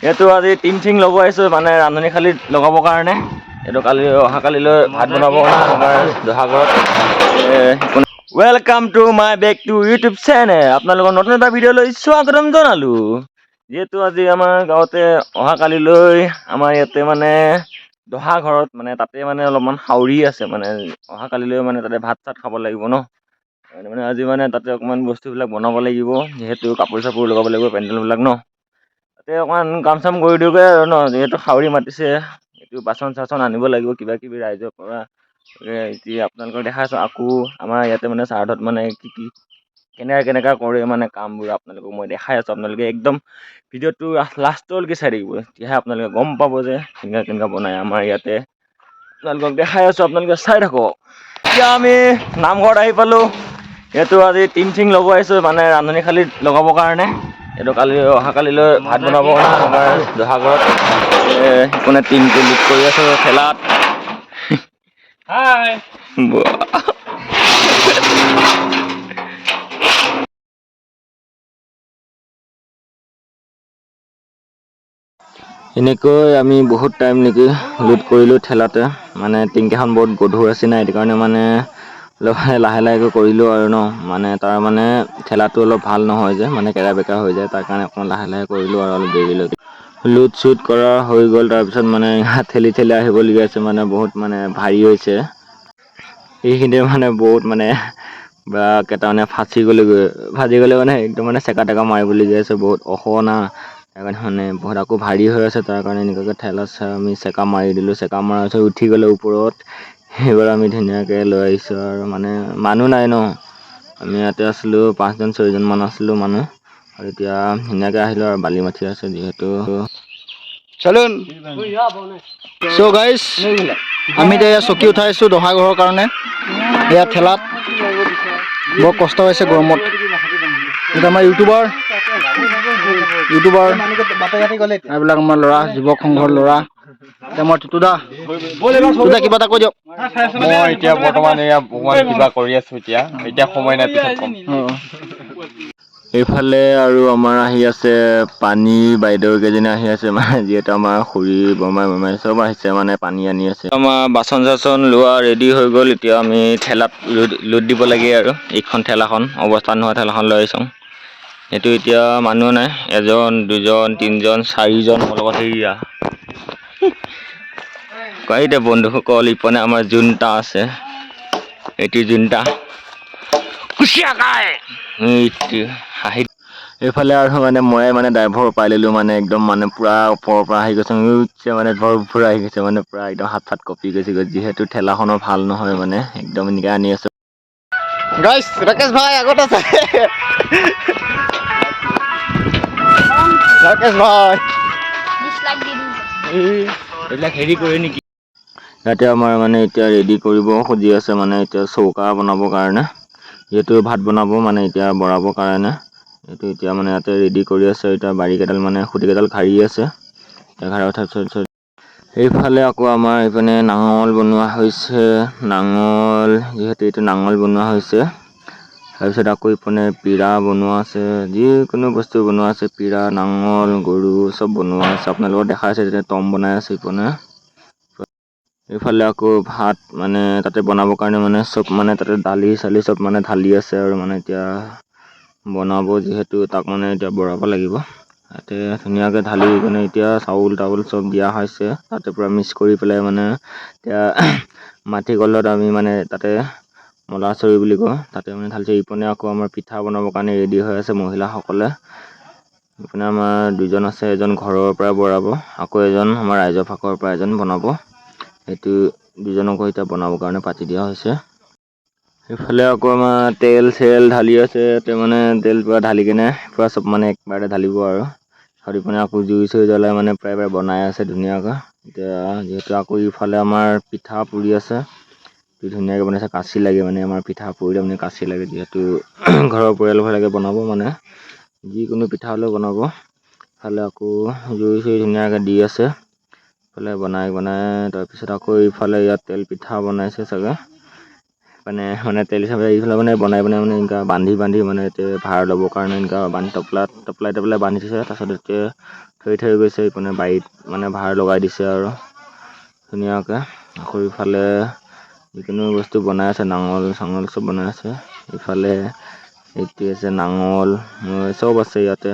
এইটো আজি টিং চিং লগাই আহিছো মানে ৰান্ধনি খালী লগাবৰ কাৰণে। এইটো কালি অহাকালিলৈ ভাত বনাব আমাৰ দহা ঘৰত। Welcome to my back to YouTube channel. আপোনালোকৰ নতুন এটা ভিডিঅ'লৈ স্বাগতম জনালোঁ। যিহেতু আজি আমাৰ গাঁৱতে অহাকালিলৈ আমাৰ ইয়াতে মানে দহা ঘৰত মানে তাতে মানে অলপমান হাউৰি আছে মানে অহাকালিলৈ মানে তাতে ভাত চাত খাব লাগিব ন। মানে আজি মানে তাতে অকণমান বস্তুবিলাক বনাব লাগিব, যিহেতু কাপোৰ চাপোৰ লগাব লাগিব পেণ্ডেলবিলাক ন। তাতে অকণমান কাম চাম কৰি দিওঁগৈ আৰু ন, যিহেতু হাউৰি মাতিছে। এইটো বাচন চাচন আনিব লাগিব কিবা কিবি ৰাইজৰ পৰা। এতিয়া আপোনালোকক দেখাইছোঁ আকৌ আমাৰ ইয়াতে মানে শ্ৰাদ্ধত মানে কি কেনেকা কৰে মানে কামবোৰ আপোনালোকক মই দেখাই আছোঁ। আপোনালোকে একদম ভিডিঅ'টো লাষ্টলৈকে চাই থাকিব, তেতিয়াহে আপোনালোকে গম পাব যে কেনেকা বনায় আমাৰ ইয়াতে। আপোনালোকক দেখাই আছোঁ, আপোনালোকে চাই থাকক। এতিয়া আমি নামঘৰত আহি পালোঁ। এইটো আজি টিং চিং লগাই আহিছোঁ মানে ৰান্ধনি খালী লগাবৰ কাৰণে। এইটো কালি অহাকালিলৈ ভাত বনাব আমাৰ দহা ঘৰত। সেইকাৰণে টিংটো লোড কৰি আছোঁ ঠেলাত। হাই এনেকৈ আমি বহুত টাইম নেকি লোড কৰিলোঁ ঠেলাতে। মানে টিংকেইখন বহুত গধুৰ আছে না, সেইটো কাৰণে মানে লাহে লাহেকৈ কৰিলোঁ আৰু ন। মানে তাৰ মানে ঠেলাটো অলপ ভাল নহয় যে, মানে কেৰা বেকা হৈ যায়, তাৰ কাৰণে অকণমান লাহে লাহে কৰিলোঁ আৰু অলপ দেৰিলৈকে। লোড চুট কৰা হৈ গ'ল, তাৰপিছত মানে ঠেলি ঠেলি আহিবলগীয়া আছে, মানে বহুত মানে ভাৰী হৈছে। এইখিনিতে মানে বহুত মানে বা কেইটামানে ফাঁচি গ'লে মানে একদম মানে চেকা টেকা মাৰিবলগীয়া আছে, বহুত ওখ না। সেইকাৰণে মানে বহুত আকৌ ভাৰী হৈ আছে, তাৰ কাৰণে এনেকুৱাকৈ ঠেলা আমি চেকা মাৰি দিলোঁ। চেকা মৰাৰ পিছত উঠি গ'লে ওপৰত, সেইবাৰ আমি ধুনীয়াকৈ লৈ আহিছোঁ আৰু মানে মানুহ নাই ন। আমি ইয়াতে আছিলোঁ 5জন 6জন মান আছিলোঁ মানুহ, আৰু এতিয়া ধুনীয়াকৈ আহিলোঁ আৰু বালি মাটি আছে যিহেতু। চলুন চ' গাইজ, আমি এতিয়া ইয়াত চকী উঠাইছোঁ দহা ঘৰৰ কাৰণে। ইয়াত ঠেলাত বৰ কষ্ট হৈছে গৰমত। এতিয়া আমাৰ ইউটিউবাৰ এইবিলাক আমাৰ ল'ৰা, যুৱক সংঘৰ ল'ৰা। মই টুটুদা কিবা এটা কৈ দিয়ক। মই এতিয়া বৰ্তমান এয়া অকণমান কিবা কৰি আছোঁ, এতিয়া সময় নাই, পিছত কম। এইফালে আৰু আমাৰ আহি আছে পানী বাইদেউ কেইজনী আহি আছে, মানে যিহেতু আমাৰ খুৰী বৰমাই চব আহিছে মানে পানী আনি আছে। আমাৰ বাচন চাচন লোৱা ৰেডি হৈ গ'ল, এতিয়া আমি ঠেলাত লোড দিব লাগে আৰু এইখন ঠেলাখন অৱস্থা নোহোৱা ঠেলাখন লৈ আহিছোঁ। এইটো এতিয়া মানুহ নাই, 1জন 2জন 3জন 4জন মোৰ লগত হেৰিয়া। এতিয়া বন্ধুসকল ইপনে আমাৰ জোনটা আছে, এইটো জোনটা হাঁহি। এইফালে আৰু মানে মই মানে ড্ৰাইভাৰ পাই ল'লোঁ, মানে একদম মানে পুৰা ওপৰৰ পৰা আহি গৈছে মানে ধৰ ফুৰা আহি গৈছে, মানে পুৰা একদম হাত চাত কঁপি গৈছে, যিহেতু ঠেলাখনো ভাল নহয় মানে একদম এনেকৈ আনি আছোঁ। গাইজ ৰাকেশ ভাই আগত আছে। ৰাকেশ ভাই এইবিলাক হেৰি কৰে নেকি? ইয়াতে আমাৰ মানে এতিয়া ৰেডি কৰিব খুজি আছে, মানে এতিয়া চৌকা বনাবৰ কাৰণে। যিহেতু ভাত বনাব মানে এতিয়া বৰাবৰ কাৰণে। এইটো এতিয়া মানে ইয়াতে ৰেডি কৰি আছে, এতিয়া বাৰীকেইডাল মানে খুঁটিকেইডাল ঘাৰি আছে। ঘাৰা উঠাৰ পিছত এইফালে আকৌ আমাৰ এইপিনে নাঙল বনোৱা হৈছে, নাঙল যিহেতু এইটো নাঙল বনোৱা হৈছে। তাৰপিছত আকৌ ইপিনে পিৰা বনোৱা আছে, যিকোনো বস্তু বনোৱা আছে, পিৰা নাঙল গৰু চব বনোৱা আছে। আপোনালোকক দেখাই আছে যেতিয়া টম বনাই আছে ইপিনে। এইফালে আকৌ ভাত মানে তাতে বনাবৰ কাৰণে মানে চব মানে তাতে দালি চালি চব মানে ঢালি আছে আৰু মানে এতিয়া বনাব, যিহেতু তাক মানে এতিয়া বৰাব লাগিব। তাতে ধুনীয়াকৈ ঢালি মানে এতিয়া চাউল তাউল চব দিয়া হৈছে, তাতে পূৰা মিক্স কৰি পেলাই মানে এতিয়া মাটি কলত আমি মানে তাতে মলা চৰি বুলি কওঁ, তাতে মানে ঢালিছে। ইপিনে আকৌ আমাৰ পিঠা বনাবৰ কাৰণে ৰেডি হৈ আছে মহিলাসকলে। ইপিনে আমাৰ 2জন আছে, এজন ঘৰৰ পৰা বৰাব, আকৌ এজন আমাৰ ৰাইজৰ ফালৰ পৰা এজন বনাব। সেইটো 2জনকো এতিয়া বনাবৰ কাৰণে পাতি দিয়া হৈছে। সেইফালে আকৌ আমাৰ তেল চেল ঢালি আছে, ইয়াতে মানে তেল পূৰা ঢালি কিনে পূৰা চব মানে একবাৰতে ঢালিব আৰু পিনে আকৌ জুই চুই জ্বলাই মানে প্ৰায় বনাই আছে ধুনীয়াকৈ। এতিয়া যিহেতু আকৌ ইফালে আমাৰ পিঠা পুৰি আছে, ধুনীয়াকৈ বনাইছে। কাঁচি লাগে মানে আমাৰ পিঠা পুৰিলে মানে কাঁচি লাগে, যিহেতু ঘৰৰ পৰিয়ালবিলাকে বনাব মানে যিকোনো পিঠা হ'লেও বনাব। ইফালে আকৌ জুই চুই ধুনীয়াকৈ দি আছে, ইফালে বনাই তাৰপিছত আকৌ ইফালে ইয়াত তেল পিঠা বনাইছে চাগে। মানে তেল এইফালে মানে বনাই মানে এনেকুৱা বান্ধি মানে এতিয়া ভাৰ ল'বৰ কাৰণে এনেকুৱা বান্ধি টপলাই বান্ধি থৈছে। তাৰপিছত এতিয়া থৈ গৈছে। ইপিনে বাৰীত মানে ভাৰ লগাই দিছে আৰু ধুনীয়াকৈ। আকৌ ইফালে যিকোনো বস্তু বনাই আছে, নাঙল চাঙল চব বনাই আছে। ইফালে এইটো আছে নাঙল চব আছে ইয়াতে।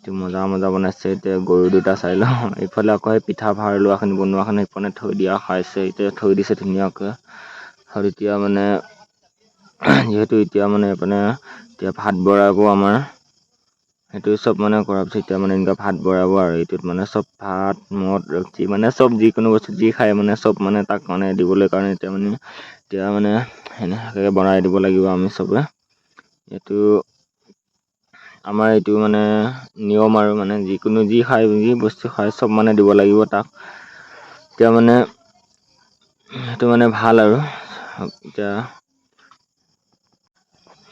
মজা বনাইছে। এতিয়া গৰু দুটা চাই লওঁ। ইফালে আকৌ সেই পিঠা ভাৰ লোৱাখিনি বনোৱাখিনি সিপিনে থৈ দিয়া খাইছে। এতিয়া থৈ দিছে ধুনীয়াকৈ। আৰু এতিয়া মানে যিহেতু এতিয়া মানে এইপিনে এতিয়া ভাত বৰাব আমাৰ, সেইটো চব মানে কৰাৰ পিছত এতিয়া মানে এনেকুৱা ভাত বৰাব আৰু এইটোত মানে চব ভাত মদ ৰক্তি মানে চব যিকোনো বস্তু যি খায় মানে চব মানে তাক মানে দিবলৈ কাৰণে এতিয়া মানে সেনেকৈ বনাই দিব লাগিব আমি চবে। এইটো আমাৰ এইটো মানে নিয়ম আৰু মানে যিকোনো যি খায় যি বস্তু খায় চব মানে দিব লাগিব তাক। এতিয়া মানে সেইটো মানে ভাল আৰু এতিয়া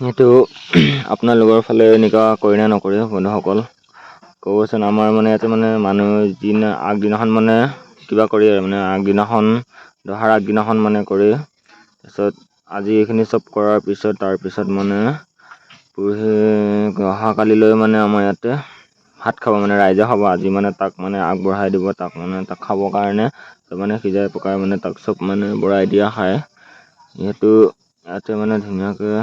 সেইটো আপোনালোকৰ ফালে এনেকুৱা কৰে নে নকৰে বন্ধুসকল ক'বচোন। আমাৰ মানে ইয়াতে মানে মানুহ আগদিনাখন মানে কিবা কৰি আৰু মানে আগদিনাখন দহাৰ আগদিনাখন মানে কৰি, তাৰপিছত আজি এইখিনি চব কৰাৰ পিছত তাৰপিছত মানে অহাকালিলৈ মানে আমাৰ ইয়াতে ভাত খাব মানে ৰাইজে খাব। আজি মানে তাক মানে আগবঢ়াই দিব, তাক মানে তাক খাবৰ কাৰণে মানে সিজাই পকাই মানে তাক চব মানে বৰাই দিয়া খায়। যিহেতু ইয়াতে মানে ধুনীয়াকৈ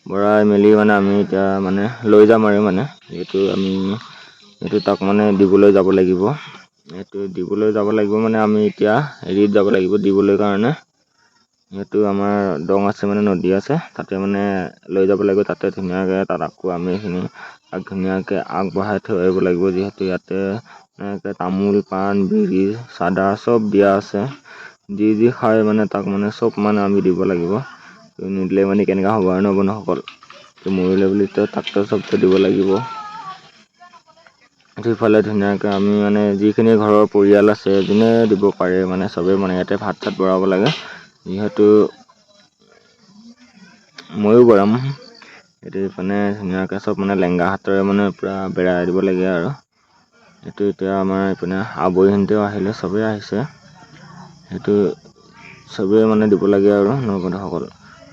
বৰাই মেলি মানে আমি এতিয়া মানে লৈ যাম আৰু মানে এইটো তাক মানে দিবলৈ যাব লাগিব। এইটো দিবলৈ যাব লাগিব মানে আমি এতিয়া হেৰিত যাব লাগিব দিবলৈ কাৰণে। যিহেতু আমাৰ দং আছে মানে নদী আছে, তাতে মানে লৈ যাব লাগিব। তাতে ধুনীয়াকৈ তাত আকৌ আমি এইখিনি ধুনীয়াকৈ আগবঢ়াই থৈ আহিব লাগিব। যিহেতু ইয়াতে এনেকৈ তামোল পাণ বিৰি চাদা চব দিয়া আছে। যি খায় মানে তাক মানে চব মানে আমি দিব লাগিব। নিদিলে মানে কেনেকুৱা হ'ব আৰু বন্ধুসকল। মৰিলে বুলি তাকতো চবটো দিব লাগিব। সিফালে ধুনীয়াকৈ আমি মানে যিখিনি ঘৰৰ পৰিয়াল আছে যোনে দিব পাৰে মানে চবেই মানে ইয়াতে ভাত চাত বঢ়াব লাগে। যিহেতু ময়ো বঢ়াম। এইটো মানে ধুনীয়াকৈ চব মানে লেংগা হাতেৰে মানে পূৰা বেৰাই দিব লাগে আৰু এইটো এতিয়া আমাৰ এইপিনে আবৈহঁতেও আহিলে, চবেই আহিছে। সেইটো চবেই মানে দিব লাগে আৰু বন্ধুসকল।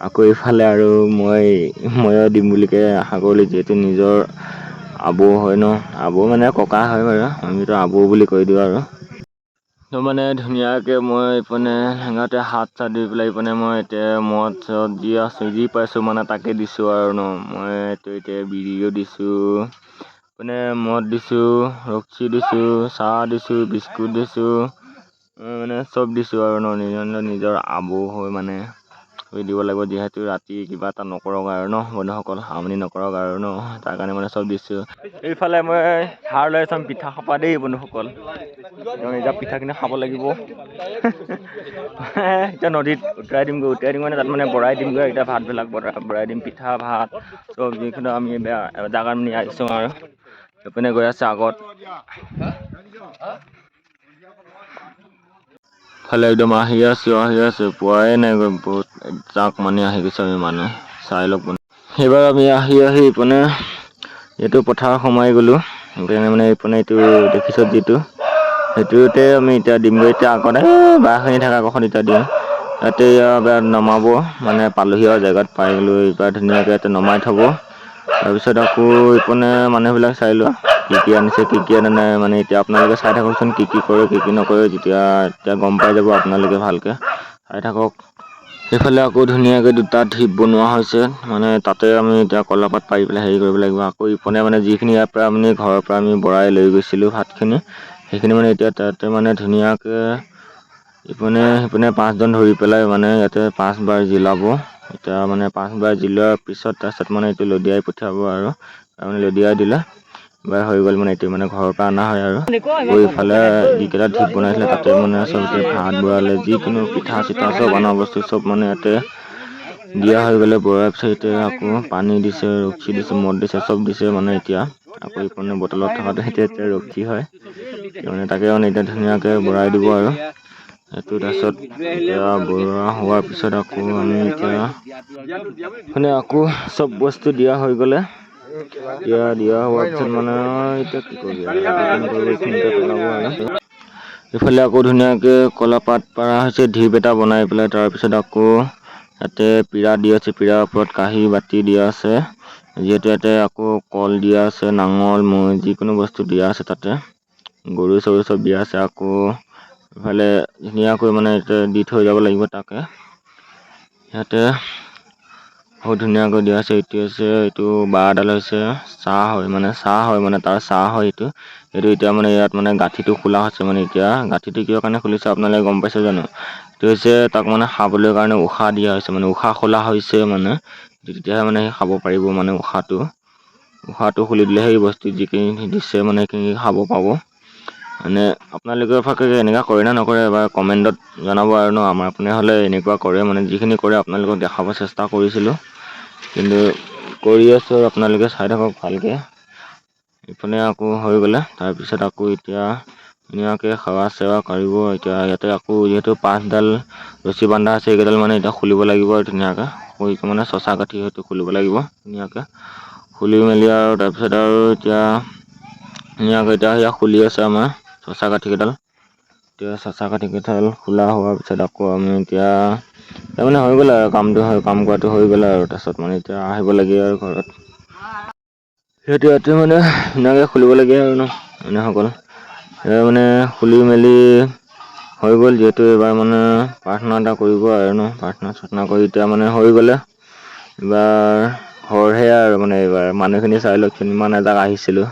আকৌ ইফালে আৰু ময়ো দিম বুলিকৈ আশা কৰিলোঁ। যিহেতু নিজৰ আবৌ হয় ন, আবৌ মানে ককা হয় বাৰু, আমিতো আবৌ বুলি কৈ দিওঁ আৰু। তো মানে ধুনীয়াকৈ মই এইপিনে হেঙাতে হাত চাত দি পেলাই এইপিনে মই এতিয়া মদ চদ দি আছোঁ, যি পাইছোঁ মানে তাকে দিছোঁ আৰু ন। মইতো এতিয়া বিড়িও দিছোঁ, মানে মদ দিছোঁ, ৰক্সি দিছোঁ, চাহ দিছোঁ, বিস্কুট দিছোঁ, মানে চব দিছোঁ আৰু ন। নিজৰ আবৌ হৈ মানে দিব লাগিব। যিহেতু ৰাতি কিবা এটা নকৰক আৰু ন বন্ধুসকল, আমনি নকৰক আৰু ন, তাৰ কাৰণে মানে চব দিছোঁ। এইফালে মই ধাৰ লৈ চাম পিঠা খাবা দেই বন্ধুসকল। এতিয়া পিঠাখিনি খাব লাগিব। এতিয়া নদীত উটুৱাই দিমগৈ মানে তাত মানে বৰাই দিমগৈ। এতিয়া ভাতবিলাক বৰাই দিম, পিঠা ভাত চব যিখিনি আমি জাগাত নি আহিছোঁ আৰু এইপিনে গৈ আছে আগত। ফালে একদম আহি আছোঁ পোৱাই নাই গৈ, বহুত জাক মানে আহি গৈছে আমি মানুহ চাই লওক। সেইবাৰ আমি আহি ইপিনে এইটো পথাৰ সোমাই গ'লোঁ। সেইকাৰণে মানে এইপিনে এইটো দেখিছোঁ যিটো সেইটোতে আমি এতিয়া দিমগৈ। এতিয়া আগতে বাঁহখিনি থকা কখন এতিয়া দিওঁ। ইয়াতে ইয়াত নমাব মানে পালোহি আৰু জেগাত পাই গ'লোঁ। এইবাৰ ধুনীয়াকৈ ইয়াতে নমাই থ'ব। তাৰপিছত আকৌ এইপিনে মানুহবিলাক চাই লোৱা কি আনিছে কি আনা নাই। মানে এতিয়া আপোনালোকে চাই থাককচোন কি কৰে কি নকৰে। এতিয়া গম পাই যাব আপোনালোকে, ভালকৈ চাই থাকক। সেইফালে আকৌ ধুনীয়াকৈ দুটা ঢিপ বনোৱা হৈছে, মানে তাতে আমি এতিয়া কলাপাত পাৰি পেলাই হেৰি কৰিব লাগিব। আকৌ ইপিনে মানে যিখিনি ইয়াৰ পৰা আমি ঘৰৰ পৰা আমি বৰাই লৈ গৈছিলোঁ ভাতখিনি, সেইখিনি মানে এতিয়া তাতে মানে ধুনীয়াকৈ সিপিনে 5জন ধৰি পেলাই মানে ইয়াতে 5 বাৰ জিলাব। এতিয়া মানে 5 বাৰ জিলোৱাৰ পিছত তাৰপিছত মানে এইটো লদিয়াই পঠিয়াব আৰু তাৰমানে লদিয়াই দিলে এবাৰ হৈ গ'ল। মানে এইটো মানে ঘৰৰ পৰা অনা হয় আৰু ইফালে যিকেইটা ঢিপ বনাইছিলে তাতে মানে চবতে ভাত বৰালে, যিকোনো পিঠা চিঠা চব অনা বস্তু চব মানে ইয়াতে দিয়া হৈ গ'লে। বৰাৰ পিছত আকৌ পানী দিছে, ৰক্সি দিছে, মদ দিছে, চব দিছে। মানে এতিয়া আকৌ ইপিনে বটলত থকাটো এতিয়া ৰক্সি হয় মানে, তাকে মানে এতিয়া ধুনীয়াকৈ বৰাই দিব আৰু সেইটো। তাৰপিছত এতিয়া বৰা হোৱাৰ পিছত আকৌ আমি এতিয়া মানে আকৌ চব বস্তু দিয়া হৈ গ'লে, দিয়া হোৱাৰ পিছত মানে এতিয়া কি কৰিবি আৰু ইফালে আকৌ ধুনীয়াকৈ কলাপাত পাৰা হৈছে, ঢিপ এটা বনাই পেলাই। তাৰপিছত আকৌ ইয়াতে পিৰা দি আছে, পিৰাৰ ওপৰত কাঁহী বাতি দিয়া আছে। যিহেতু ইয়াতে আকৌ কল দিয়া আছে, নাঙল মৈ যিকোনো বস্তু দিয়া আছে তাতে, গৰু চৰু চব দিয়া আছে। আকৌ ইফালে ধুনীয়াকৈ মানে এতিয়া দি থৈ যাব লাগিব তাকে। ইয়াতে বহুত ধুনীয়াকৈ দিয়া আছে। এইটো হৈছে, এইটো বাঁহডাল হৈছে চাহ হয় মানে তাৰ চাহ হয় এইটো। এইটো এতিয়া মানে ইয়াত মানে গাঁঠিটো খোলা হৈছে, মানে এতিয়া গাঁঠিটো কিয় কাৰণে খুলিছে আপোনালোকে গম পাইছে জানো? এইটো হৈছে তাক মানে খাবলৈ কাৰণে উশাহ দিয়া হৈছে, মানে উশাহ খোলা হৈছে মানে, তেতিয়াহে মানে সি খাব পাৰিব। মানে উশাহটো খুলি দিলেহে সেই বস্তু যিখিনি দিছে মানে সেইখিনি খাব পাব। মানে আপোনালোকৰ ফালে এনেকুৱা কৰে না নকৰে এবাৰ কমেণ্টত জনাব আৰু ন। আমাৰ আপুনি হ'লে এনেকুৱা কৰে, মানে যিখিনি কৰে আপোনালোকক দেখাব চেষ্টা কৰিছিলোঁ, কিন্তু কৰি আছোঁ আৰু আপোনালোকে চাই থাকক ভালকৈ। ইফালে আকৌ হৈ গ'লে তাৰপিছত আকৌ এতিয়া ধুনীয়াকৈ সেৱা চেৱা কৰিব। এতিয়া ইয়াতে আকৌ যিহেতু 5ডাল ৰছী বান্ধা আছে, এইকেইডাল মানে এতিয়া খুলিব লাগিব আৰু ধুনীয়াকৈ মানে চচা কাঠি হয়তো খুলিব লাগিব ধুনীয়াকৈ। খুলি মেলি আৰু তাৰপিছত আৰু এতিয়া ধুনীয়াকৈ এতিয়া সেয়া খুলি আছে আমাৰ চচা কাঠিকেইডাল। এতিয়া চচা কাঠিকেইডাল খোলা হোৱাৰ পিছত আকৌ আমি এতিয়া তাৰমানে হৈ গ'ল আৰু কাম কৰাটো হৈ গ'ল আৰু তাৰপিছত মানে এতিয়া আহিব লাগে আৰু ঘৰত। সেইটো ইয়াতে মানে ধুনীয়াকৈ খুলিব লাগে আৰু ন মানুহসকল। মানে খুলি মেলি হৈ গ'ল, যিহেতু এইবাৰ মানে প্ৰাৰ্থনা এটা কৰিব আৰু ন। প্ৰাৰ্থনা কৰি এতিয়া মানে হৈ গ'লে এইবাৰ ঘৰহে আৰু মানে এইবাৰ মানুহখিনি চাই লওকচোন, ইমান এজাক আহিছিলোঁ।